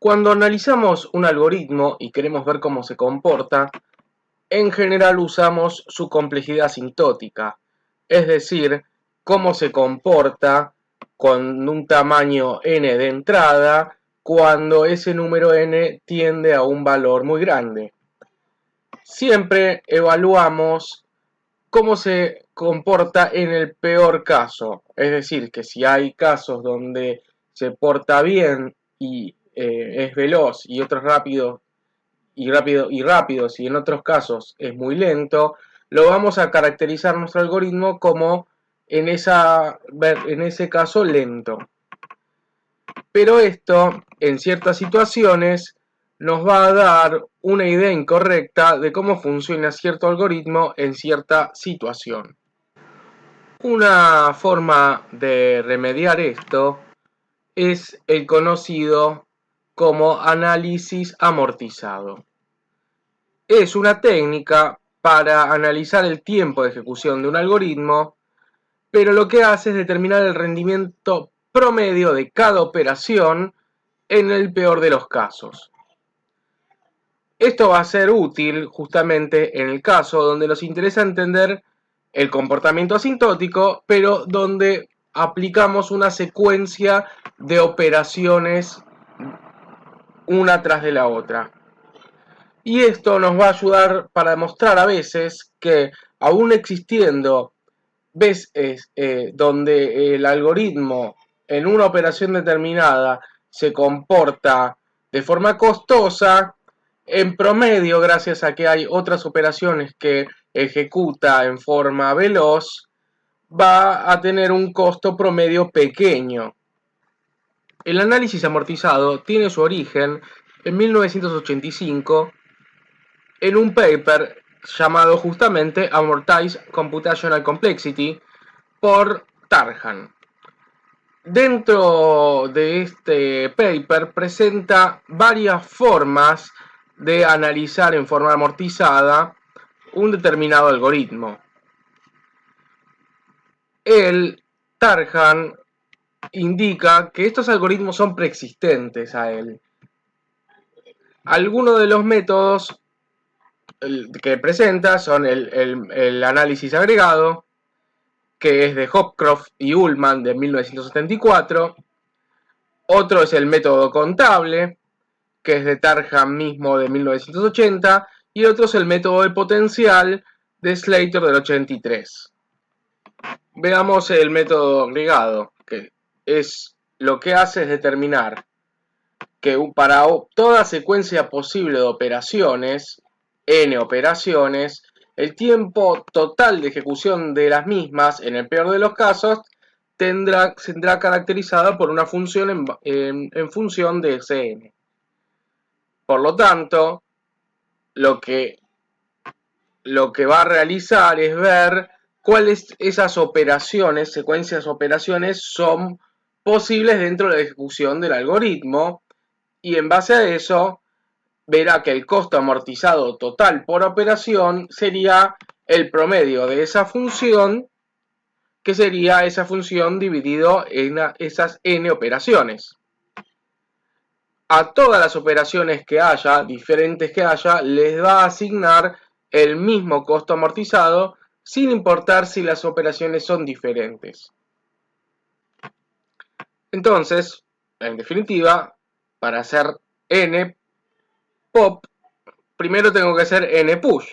Cuando analizamos un algoritmo y queremos ver cómo se comporta, en general usamos su complejidad asintótica, es decir, cómo se comporta con un tamaño n de entrada cuando ese número n tiende a un valor muy grande. Siempre evaluamos cómo se comporta en el peor caso, es decir, que si hay casos donde se porta bien y es veloz y otros rápidos y en otros casos es muy lento, lo vamos a caracterizar nuestro algoritmo como en ese caso lento. Pero esto, en ciertas situaciones, nos va a dar una idea incorrecta de cómo funciona cierto algoritmo en cierta situación. Una forma de remediar esto es el conocido como análisis amortizado. Es una técnica para analizar el tiempo de ejecución de un algoritmo, pero lo que hace es determinar el rendimiento promedio de cada operación en el peor de los casos. Esto va a ser útil justamente en el caso donde nos interesa entender el comportamiento asintótico, pero donde aplicamos una secuencia de operaciones una tras de la otra. Y esto nos va a ayudar para demostrar a veces que aún existiendo veces donde el algoritmo en una operación determinada se comporta de forma costosa, en promedio, gracias a que hay otras operaciones que ejecuta en forma veloz, va a tener un costo promedio pequeño. El análisis amortizado tiene su origen en 1985 en un paper llamado justamente Amortized Computational Complexity por Tarjan. Dentro de este paper presenta varias formas de analizar en forma amortizada un determinado algoritmo. Tarjan indica que estos algoritmos son preexistentes a él. Algunos de los métodos que presenta son el análisis agregado, que es de Hopcroft y Ullman de 1974. Otro es el método contable, que es de Tarjan mismo de 1980. Y otro es el método de potencial de Slater del 83. Veamos el método agregado, que es lo que hace es determinar que para toda secuencia posible de operaciones, n operaciones, el tiempo total de ejecución de las mismas, en el peor de los casos, tendrá caracterizada por una función en función de Cn. Por lo tanto, lo que va a realizar es ver cuáles esas operaciones, secuencias de operaciones, son posibles dentro de la ejecución del algoritmo, y en base a eso verá que el costo amortizado total por operación sería el promedio de esa función, que sería esa función dividido en esas n operaciones. A todas las operaciones que haya, diferentes que haya, les va a asignar el mismo costo amortizado, sin importar si las operaciones son diferentes. Entonces, en definitiva, para hacer n pop, primero tengo que hacer n push.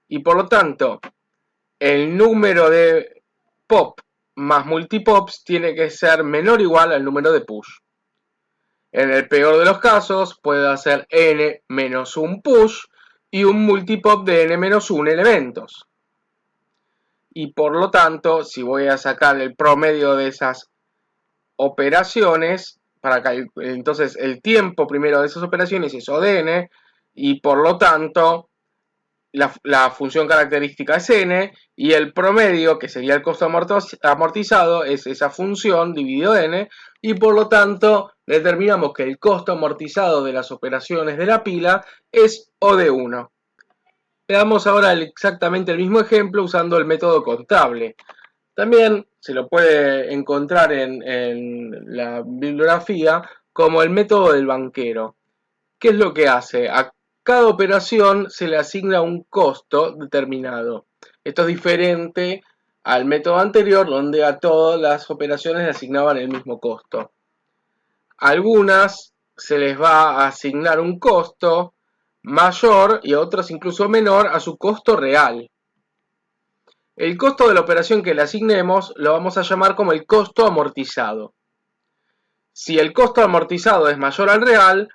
Y por lo tanto, el número de pop más multipops tiene que ser menor o igual al número de push. En el peor de los casos, puedo hacer n menos un push y un multipop de n menos 1 elementos. Y por lo tanto, si voy a sacar el promedio de esas operaciones, entonces el tiempo primero de esas operaciones es O de n, y por lo tanto la función característica es n, y el promedio, que sería el costo amortizado, es esa función dividido n, y por lo tanto determinamos que el costo amortizado de las operaciones de la pila es O de 1. Veamos ahora exactamente el mismo ejemplo usando el método contable. También se lo puede encontrar en la bibliografía como el método del banquero. ¿Qué es lo que hace? A cada operación se le asigna un costo determinado. Esto es diferente al método anterior, donde a todas las operaciones le asignaban el mismo costo. A algunas se les va a asignar un costo mayor y a otras incluso menor a su costo real. El costo de la operación que le asignemos lo vamos a llamar como el costo amortizado. Si el costo amortizado es mayor al real,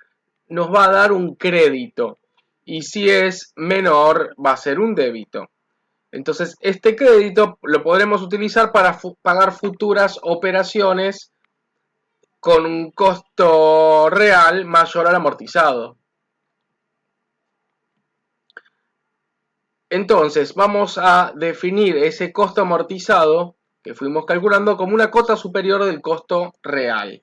nos va a dar un crédito. Y si es menor, va a ser un débito. Entonces, este crédito lo podremos utilizar para pagar futuras operaciones con un costo real mayor al amortizado. Entonces, vamos a definir ese costo amortizado que fuimos calculando como una cota superior del costo real.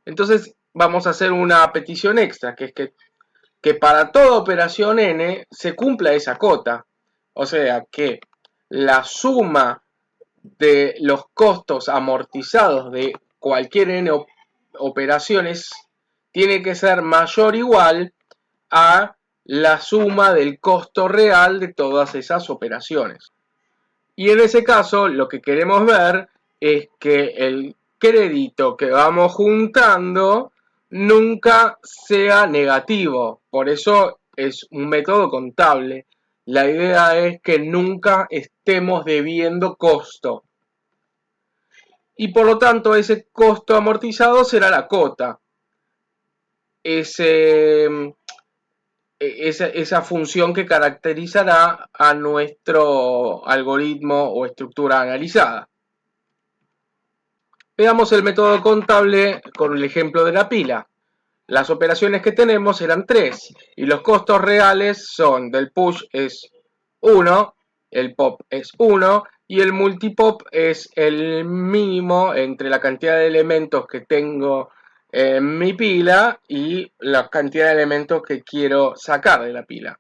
Entonces, vamos a hacer una petición extra, que es que para toda operación n se cumpla esa cota. O sea, que la suma de los costos amortizados de cualquier n operaciones tiene que ser mayor o igual a la suma del costo real de todas esas operaciones. Y en ese caso, lo que queremos ver es que el crédito que vamos juntando nunca sea negativo. Por eso es un método contable. La idea es que nunca estemos debiendo costo. Y por lo tanto, ese costo amortizado será la cota. Esa función que caracterizará a nuestro algoritmo o estructura analizada. Veamos el método contable con el ejemplo de la pila. Las operaciones que tenemos eran 3 y los costos reales son del push es 1, el pop es 1 y el multipop es el mínimo entre la cantidad de elementos que tengo en mi pila y la cantidad de elementos que quiero sacar de la pila.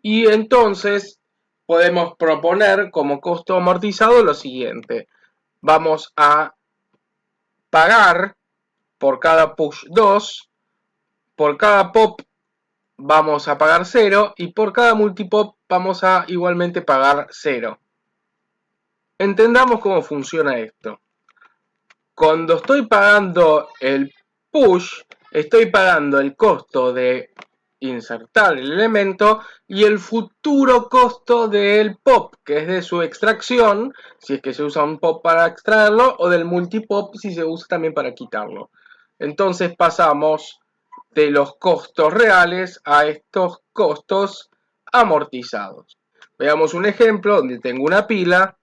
Y entonces podemos proponer como costo amortizado lo siguiente. Vamos a pagar por cada push 2, por cada pop vamos a pagar 0 y por cada multipop vamos a igualmente pagar 0. Entendamos cómo funciona esto. Cuando estoy pagando el push, estoy pagando el costo de insertar el elemento y el futuro costo del pop, que es de su extracción, si es que se usa un pop para extraerlo, o del multipop si se usa también para quitarlo. Entonces pasamos de los costos reales a estos costos amortizados. Veamos un ejemplo donde tengo una pila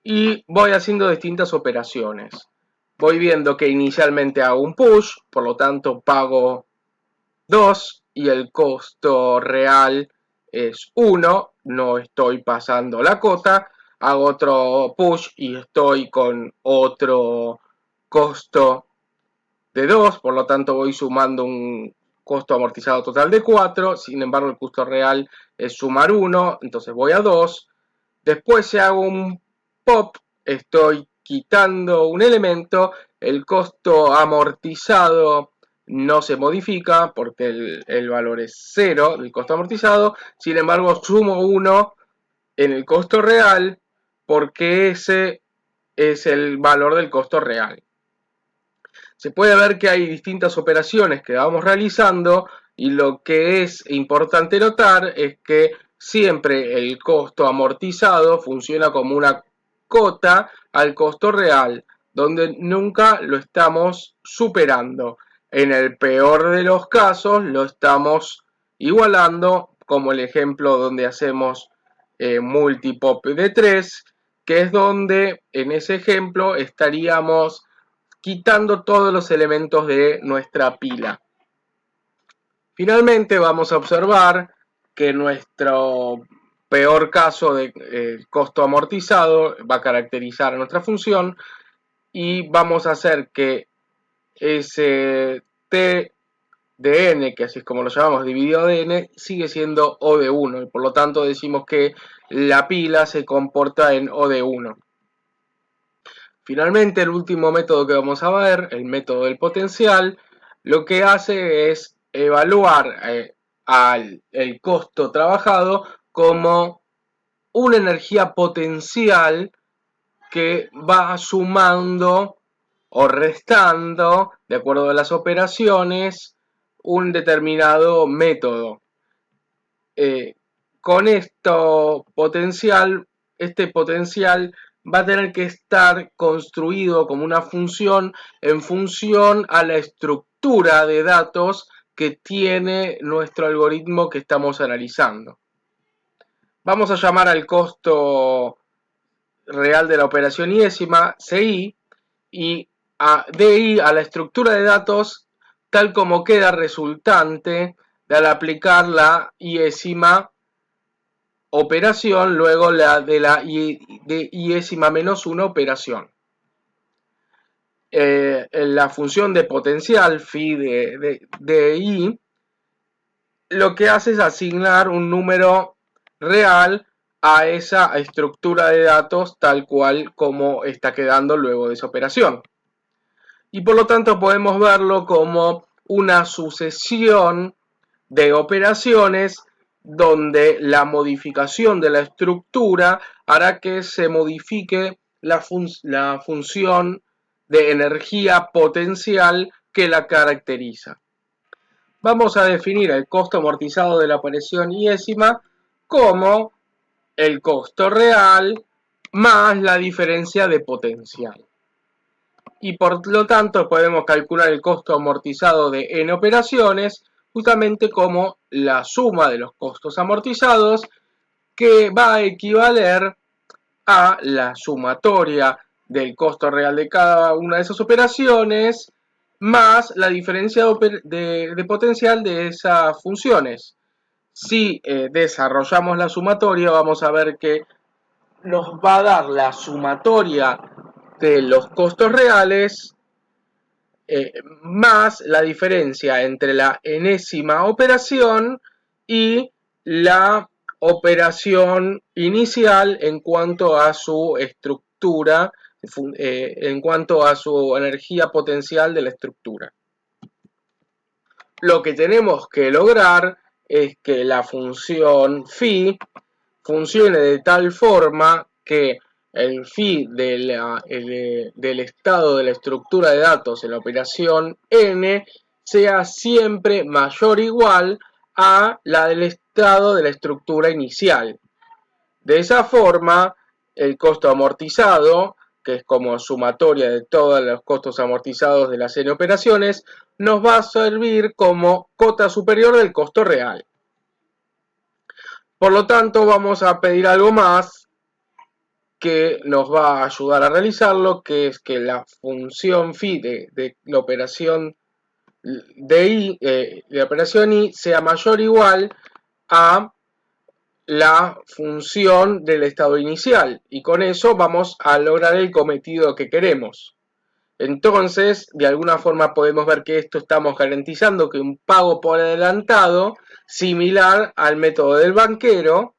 y voy haciendo distintas operaciones. Voy viendo que inicialmente hago un push, por lo tanto pago 2 y el costo real es 1, no estoy pasando la cota. Hago otro push y estoy con otro costo de 2, por lo tanto voy sumando un costo amortizado total de 4, sin embargo el costo real es sumar 1, entonces voy a 2. Después si hago un pop, estoy quitando un elemento, el costo amortizado no se modifica porque el valor es 0 del costo amortizado, sin embargo sumo 1 en el costo real porque ese es el valor del costo real. Se puede ver que hay distintas operaciones que vamos realizando y lo que es importante notar es que siempre el costo amortizado funciona como una cota al costo real, donde nunca lo estamos superando. En el peor de los casos lo estamos igualando, como el ejemplo donde hacemos multipop de 3, que es donde en ese ejemplo estaríamos quitando todos los elementos de nuestra pila. Finalmente vamos a observar que nuestro peor caso de costo amortizado va a caracterizar a nuestra función y vamos a hacer que ese t de n, que así es como lo llamamos, dividido de n, sigue siendo O de 1 y por lo tanto decimos que la pila se comporta en O de 1. Finalmente, el último método que vamos a ver, el método del potencial, lo que hace es evaluar el costo trabajado como una energía potencial que va sumando o restando, de acuerdo a las operaciones, un determinado método. Con este potencial va a tener que estar construido como una función en función a la estructura de datos que tiene nuestro algoritmo que estamos analizando. Vamos a llamar al costo real de la operación iésima CI y a DI a la estructura de datos tal como queda resultante de al aplicar la iésima operación luego de iésima menos 1 operación. La función de potencial phi de i lo que hace es asignar un número real a esa estructura de datos tal cual como está quedando luego de esa operación. Y por lo tanto podemos verlo como una sucesión de operaciones donde la modificación de la estructura hará que se modifique la función de energía potencial que la caracteriza. Vamos a definir el costo amortizado de la operación iésima como el costo real más la diferencia de potencial. Y por lo tanto podemos calcular el costo amortizado de n operaciones justamente como la suma de los costos amortizados, que va a equivaler a la sumatoria del costo real de cada una de esas operaciones más la diferencia de potencial de esas funciones. Si desarrollamos la sumatoria, vamos a ver que nos va a dar la sumatoria de los costos reales más la diferencia entre la enésima operación y la operación inicial en cuanto a su estructura, en cuanto a su energía potencial de la estructura. Lo que tenemos que lograr es que la función phi funcione de tal forma que el phi del estado de la estructura de datos en la operación n sea siempre mayor o igual a la del estado de la estructura inicial. De esa forma, el costo amortizado, que es como sumatoria de todos los costos amortizados de las n operaciones, nos va a servir como cota superior del costo real. Por lo tanto, vamos a pedir algo más que nos va a ayudar a realizarlo, que es que la función phi de la operación de la operación i sea mayor o igual a la función del estado inicial, y con eso vamos a lograr el cometido que queremos. Entonces, de alguna forma podemos ver que esto estamos garantizando que un pago por adelantado, similar al método del banquero,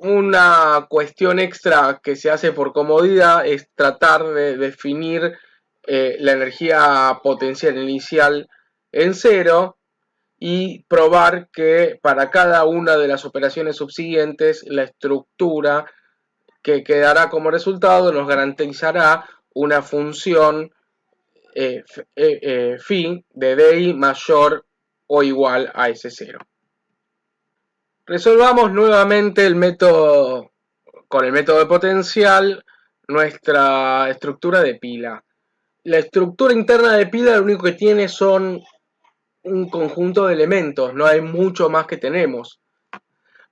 una cuestión extra que se hace por comodidad es tratar de definir la energía potencial inicial en cero y probar que para cada una de las operaciones subsiguientes la estructura que quedará como resultado nos garantizará una función phi de DI mayor o igual a ese cero. Resolvamos nuevamente con el método de potencial nuestra estructura de pila. La estructura interna de pila lo único que tiene son un conjunto de elementos, no hay mucho más que tenemos.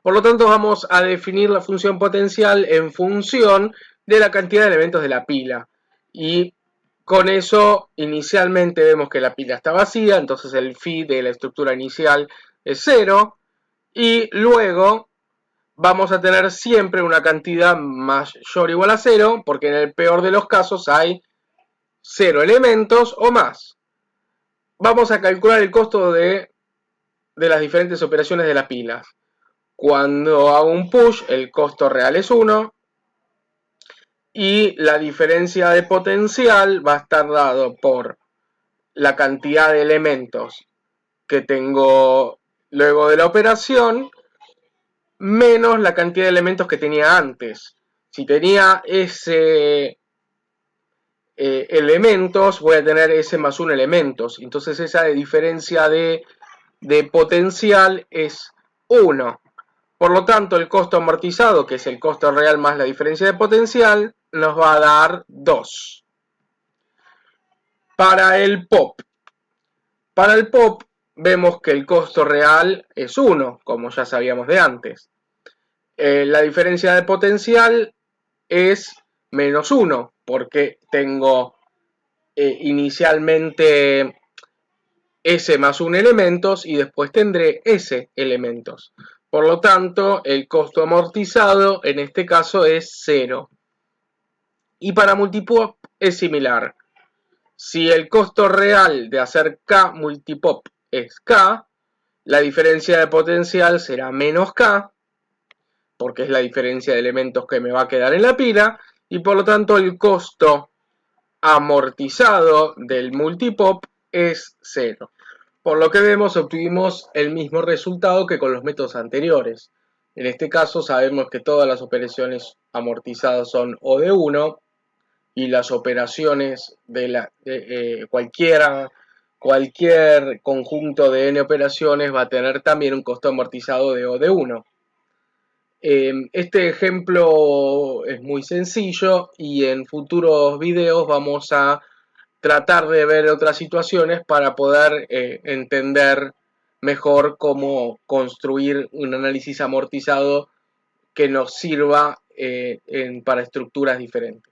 Por lo tanto, vamos a definir la función potencial en función de la cantidad de elementos de la pila. Y con eso, inicialmente vemos que la pila está vacía, entonces el phi de la estructura inicial es 0. Y luego vamos a tener siempre una cantidad mayor o igual a 0, porque en el peor de los casos hay 0 elementos o más. Vamos a calcular el costo de las diferentes operaciones de las pilas. Cuando hago un push, el costo real es 1. y la diferencia de potencial va a estar dado por la cantidad de elementos que tengo luego de la operación menos la cantidad de elementos que tenía antes. Si tenía ese elementos, voy a tener S más 1 elementos. Entonces esa diferencia de potencial es 1. Por lo tanto, el costo amortizado, que es el costo real más la diferencia de potencial, nos va a dar 2. Para el POP. Para el POP vemos que el costo real es 1, como ya sabíamos de antes. La diferencia de potencial es menos 1, porque tengo inicialmente S más 1 elementos y después tendré S elementos. Por lo tanto, el costo amortizado en este caso es 0. Y para multipop es similar. Si el costo real de hacer K multipop es K, la diferencia de potencial será menos K, porque es la diferencia de elementos que me va a quedar en la pila, y por lo tanto el costo amortizado del multipop es 0. Por lo que vemos, obtuvimos el mismo resultado que con los métodos anteriores. En este caso sabemos que todas las operaciones amortizadas son O de 1 y las operaciones de cualquier conjunto de n operaciones va a tener también un costo amortizado de O de 1. Este ejemplo es muy sencillo y en futuros videos vamos a tratar de ver otras situaciones para poder entender mejor cómo construir un análisis amortizado que nos sirva para estructuras diferentes.